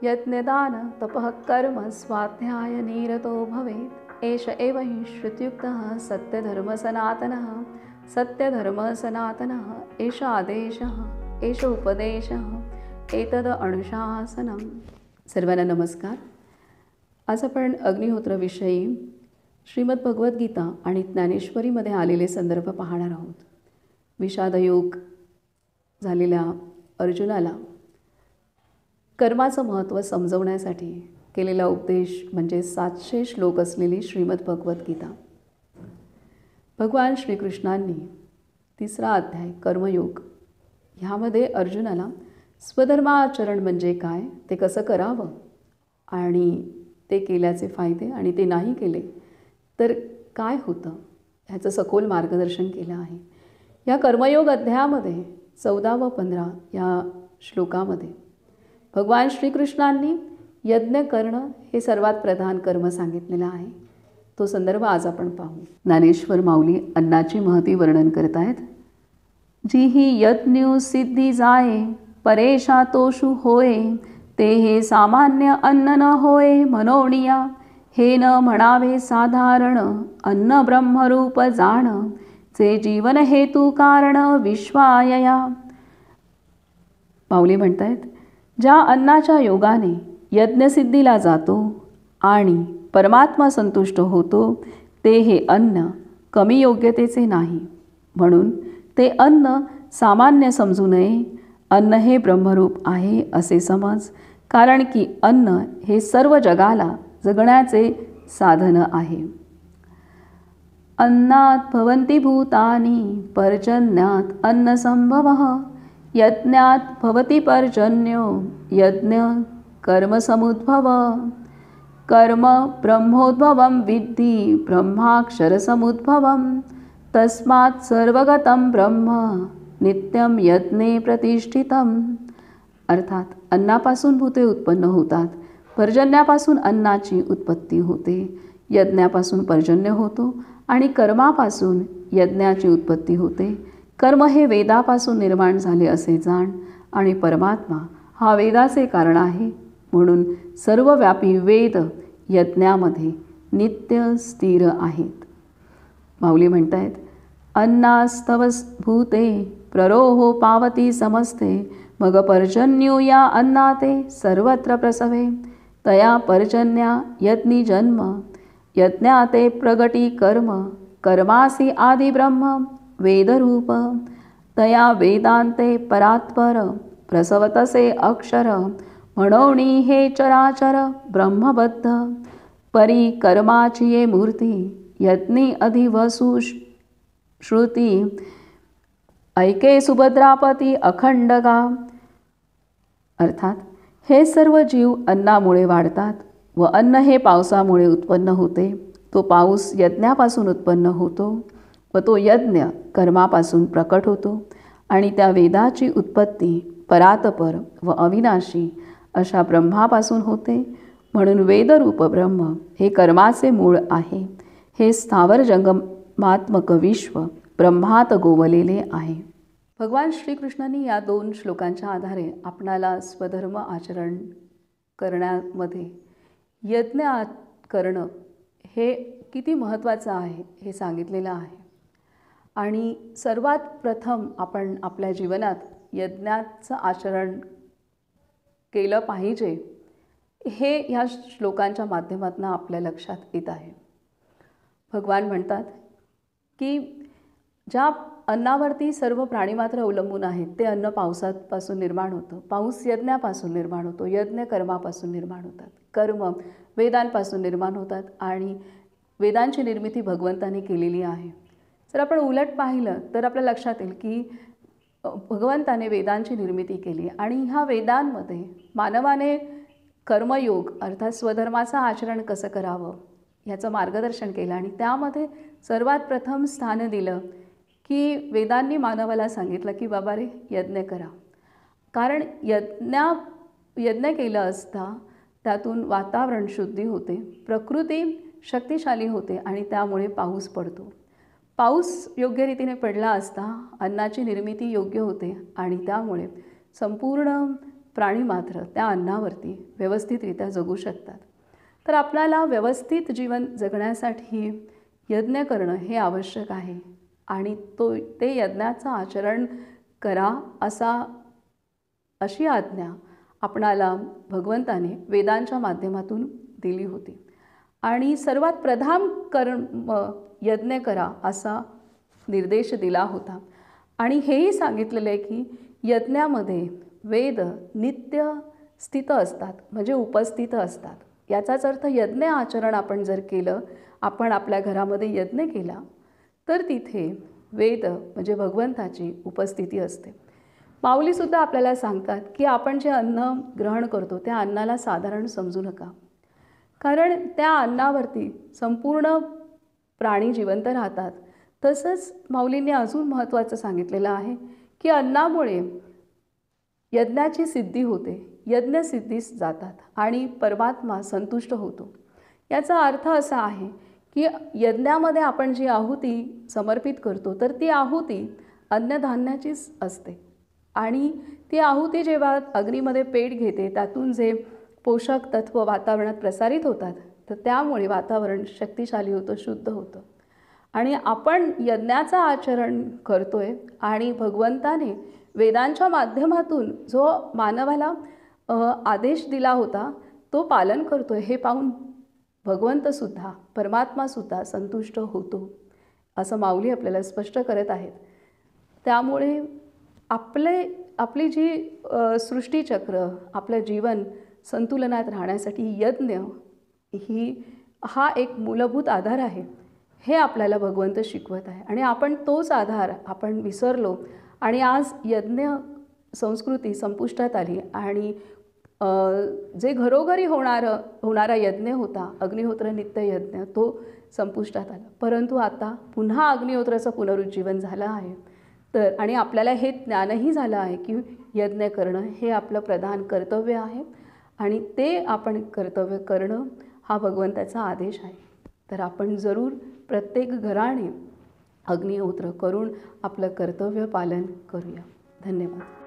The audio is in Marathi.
यज्ञदान तपः कर्म स्वाध्याय निरतो भवेत् एष एव हि श्रुत्युक्तः सत्यधर्मसनातनः एष आदेशः एष उपदेशः एतद अनुशासनम. सर्वांना नमस्कार. आज आपण अग्निहोत्राविषयी श्रीमद भगवद्गीता आणि ज्ञानेश्वरीमध्ये आलेले संदर्भ पाहणार आहोत. विषादयोग झालेल्या अर्जुनाला कर्माचं महत्त्व समजवण्यासाठी केलेला उपदेश म्हणजे 700 श्लोक असलेली श्रीमद भगवद्गीता. भगवान श्रीकृष्णांनी 3रा अध्याय कर्मयोग ह्यामध्ये अर्जुनाला स्वधर्माचरण म्हणजे काय, ते कसं करावं आणि ते केल्याचे फायदे आणि ते नाही केले तर काय होतं ह्याचं सखोल मार्गदर्शन केलं आहे. या कर्मयोग अध्यायामध्ये 14 व 15 या श्लोकामध्ये भगवान श्रीकृष्णांनी यज्ञ करणं हे सर्वात प्रधान कर्म सांगितलेलं आहे. तो संदर्भ आज आपण पाहू. ज्ञानेश्वर माऊली अन्नाची महती वर्णन करत आहेत. जी ही यज्ञ सिद्धी जाये परेशा तोषु होय, ते हे सामान्य अन्न न होय मनोनिया, हे न म्हणावे साधारण अन्न ब्रह्मरूप जाण, जे जीवन हेतू कारण विश्वायया. माऊली म्हणतायत, ज्या अन्नाच्या योगाने यज्ञसिद्धीला जातो आणि परमात्मा संतुष्ट होतो ते हे अन्न कमी योग्यतेचे नाही, म्हणून ते अन्न सामान्य समजू नये. अन्न हे ब्रह्मरूप आहे असे समज, कारण की अन्न हे सर्व जगाला जगण्याचे साधन आहे. अन्नात भवन्ति भूतानि पर्जन्यात अन्नसंभवः, यज्ञात भवति पर्जन्यो यज्ञ कर्मसमुद्भव, कर्म ब्रह्मोद्भवं विद्धि ब्रह्माक्षरसमुद्भवं, तस्मात् सर्वगतं ब्रह्म नित्यं यज्ञे प्रतिष्ठितम्. अर्थात अन्नापासून भूते उत्पन्न होतात, पर्जन्यापासून अन्नाची उत्पत्ती होते, यज्ञापासून पर्जन्य होतो आणि कर्मापासून यज्ञाची उत्पत्ती होते. कर्म हे वेदापासून निर्माण झाले असे जाण आणि परमात्मा हा वेदाचे कारण आहे, म्हणून सर्वव्यापी वेद यज्ञामध्ये नित्य स्थिर आहेत. माऊली म्हणतायत, अन्नास्तव भूते प्ररोहो पावती समस्ते, मग पर्जन्यो या अन्नाते सर्वत्र प्रसवे, तया पर्जन्या यज्ञी जन्म, यज्ञाते प्रगटी कर्म, कर्मासी आदि ब्रह्म वेदरूप, तया वेदांते परात्पर प्रसवतसे अक्षर, म्हणोनी हे चराचर ब्रह्मबद्ध, परी कर्माची ये मूर्ती यज्ञी अधिवसु श्रुती, ऐके सुभद्रापती अखंडगा. अर्थात हे सर्व जीव अन्नामुळे वाढतात व अन्न हे पावसामुळे उत्पन्न होते. तो पाऊस यज्ञापासून उत्पन्न होतो व तो यज्ञ कर्मापासून प्रकट होतो आणि त्या वेदाची उत्पत्ती परात्पर व अविनाशी अशा ब्रह्मापासून होते, म्हणून वेदरूप ब्रह्म हे कर्माचे मूळ आहे. हे स्थावर जंगमात्मक विश्व ब्रह्मात गोवलेले आहे. भगवान श्रीकृष्णांनी या 2 श्लोकांच्या आधारे आपणाला स्वधर्म आचरण करण्यामध्ये यज्ञ करणं हे किती महत्त्वाचं आहे हे सांगितलेलं आहे. आणि सर्वात प्रथम आपण आपल्या जीवनात यज्ञाचं आचरण केलं पाहिजे हे ह्या श्लोकांच्या माध्यमातून आपल्या लक्षात येत आहे. भगवान म्हणतात की ज्या अन्नावरती सर्व प्राणीमात्र अवलंबून आहेत ते अन्न पावसापासून निर्माण होतं, पाऊस यज्ञापासून निर्माण होतो, यज्ञ कर्मापासून निर्माण होतात, कर्म वेदांपासून निर्माण होतात आणि वेदांची निर्मिती भगवंताने केलेली आहे. जर आपण उलट पाहिलं तर आपल्या लक्षात येईल की भगवंताने वेदांची निर्मिती केली आणि ह्या वेदांमध्ये मानवाने कर्मयोग अर्थात स्वधर्माचं आचरण कसं करावं ह्याचं मार्गदर्शन केलं आणि त्यामध्ये सर्वात प्रथम स्थान दिलं की वेदांनी मानवाला सांगितलं की बाबा रे यज्ञ करा. कारण यज्ञ केलं असता त्यातून वातावरण शुद्धी होते, प्रकृती शक्तिशाली होते आणि त्यामुळे पाऊस पडतो. पाऊस योग्य रीतीने पडला असता अन्नाची निर्मिती योग्य होते आणि त्यामुळे संपूर्ण प्राणी मात्र त्या अन्नावरती व्यवस्थितरित्या जगू शकतात. तर आपल्याला व्यवस्थित जीवन जगण्यासाठी यज्ञ करणं हे आवश्यक आहे आणि ते यज्ञाचं आचरण करा अशी आज्ञा आपणाला भगवंताने वेदांच्या माध्यमातून दिली होती. आणि सर्वात प्रधान कर्म यज्ञ करा असा निर्देश दिला होता. आणि हेही सांगितलेलं आहे की यज्ञामध्ये वेद नित्य स्थित असतात, म्हणजे उपस्थित असतात. याचाच अर्थ यज्ञ आचरण आपण जर केलं, आपण आपल्या घरामध्ये यज्ञ केला, तर तिथे वेद म्हणजे भगवंताची उपस्थिती असते. माऊलीसुद्धा आपल्याला सांगतात की आपण जे अन्न ग्रहण करतो त्या अन्नाला साधारण समजू नका, कारण त्या अन्नावरती संपूर्ण प्राणी जिवंत राहतात. तसंच माऊलींनी अजून महत्त्वाचं सांगितलेलं आहे की अन्नामुळे यज्ञाची सिद्धी होते, यज्ञ सिद्धीस जातात आणि परमात्मा संतुष्ट होतो. याचा अर्थ असा आहे की यज्ञामध्ये आपण जी आहुती समर्पित करतो तर ती आहुती अन्नधान्याचीच असते आणि ती आहुती जेव्हा अग्नीमध्ये पेट घेते त्यातून जे पोषक तत्व वातावरणात प्रसारित होतात तर त्यामुळे वातावरण शक्तिशाली होतं, शुद्ध होतं. आणि आपण यज्ञाचं आचरण करतोय आणि भगवंताने वेदांच्या माध्यमातून जो मानवाला आदेश दिला होता तो पालन करतोय हे पाहून भगवंतसुद्धा परमात्मासुद्धा संतुष्ट होतो असं माऊली आपल्याला स्पष्ट करत आहेत. त्यामुळे आपली जी सृष्टीचक्र, आपलं जीवन संतुलनात राहण्यासाठी यज्ञ हा एक मूलभूत आधार आहे हे आपल्याला भगवंत शिकवत आहे. आणि आपण तोच आधार आपण विसरलो आणि आज यज्ञ संस्कृती संपुष्टात आली आणि जे घरोघरी होणारा यज्ञ होता, अग्निहोत्र नित्य यज्ञ, तो संपुष्टात आला. परंतु आता पुन्हा अग्निहोत्राचं पुनरुज्जीवन झालं आहे. तर आणि आपल्याला हे ज्ञानही झालं आहे की यज्ञ करणं हे आपलं प्रधान कर्तव्य आहे आणि ते आपण कर्तव्य करणं हा भगवंताचा आदेश आहे. तर आपण जरूर प्रत्येक घराने अग्निहोत्र करून आपलं कर्तव्य पालन करूया. धन्यवाद.